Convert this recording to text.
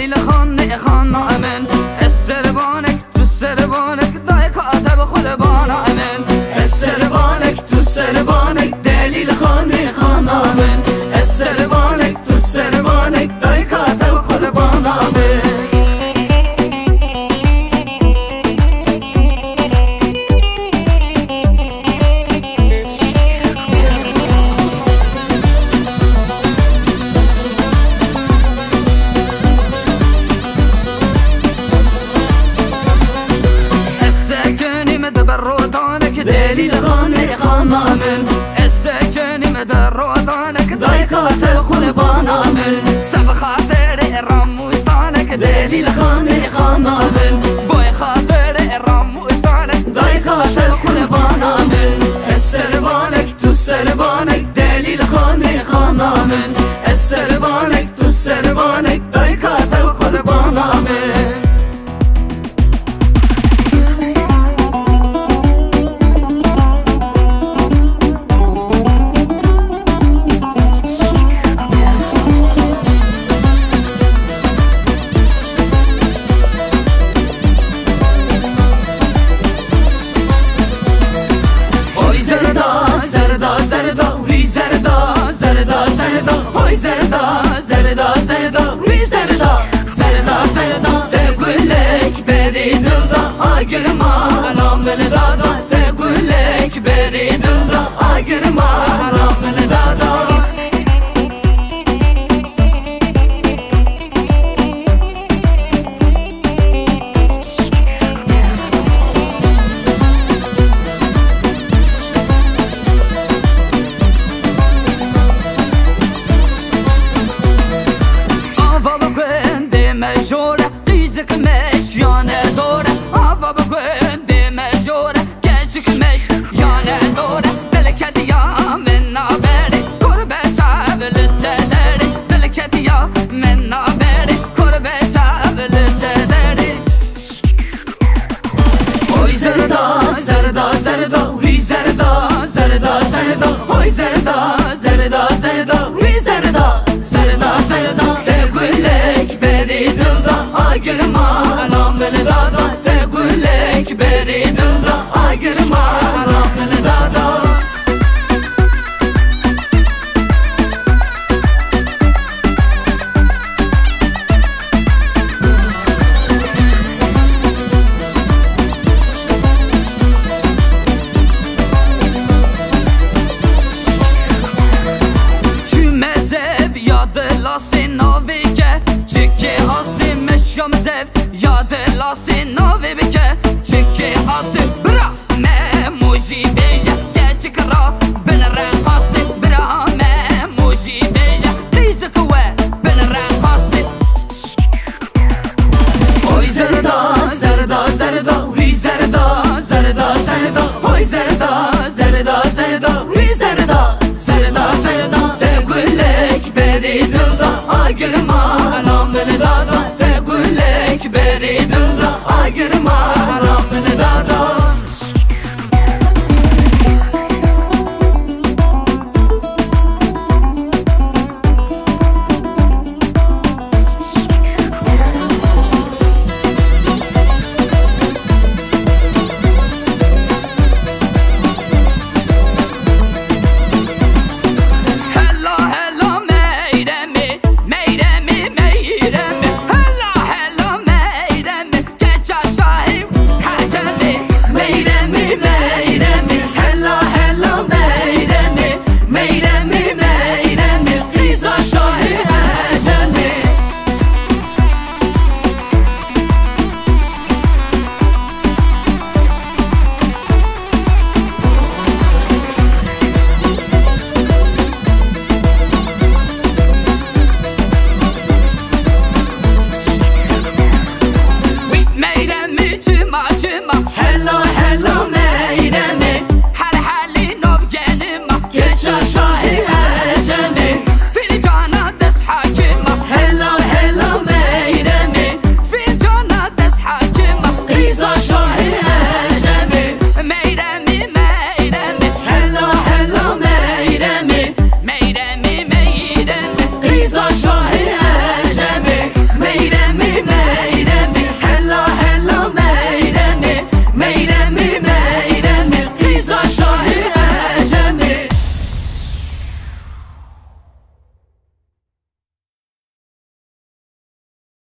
دلیل خانه من السربانك تو سربانك دای کاتب خربانا من السربانك تو سربانك دلیل خانه من السربانك تو سربانك دای کاتب خربانا من دلیل خانه من السكن مدر وطنك ضيقات القربانا من سب خاطر رم وصانك دلیل خانه من بوي خاطر رم وصانك ضيقات القربانا من السربانك تو سربانك دلیل خانه من السربانك تو سربانك ضيقات القربانا من girma haram beni dada تقول لك بريد الله girma haram beni dada Avalı gündü mecure Dizik meşyane doğru Avalı gündü mecure Gecikmiş yane doğru Belketi ya minna beri Kurbet avlı tederi Belketi ya minna beri Kurbet avlı tederi Oy zerda zerda zerda Huy zerda zerda zerda Oy zerda zerda zerda Huy zerda zerda zerda Tegullek beri dilda Girma haram beni dada Tegullek beri dilda Girma haram beni dada Çümezev yadı lasin avike Çiki asim meşyam zev yadı lasin avike Çiki asim bra me muji beja Gerçek ra ben renkasim bra me muji beja Rizik ve ben renkasim Oy zerda zerda zerda Huy zerda zerda zerda Oy zerda zerda zerda Huy zerda zerda zerda Tegullek beri dilda Girma haram beni dada Tegullek beri dilda Girma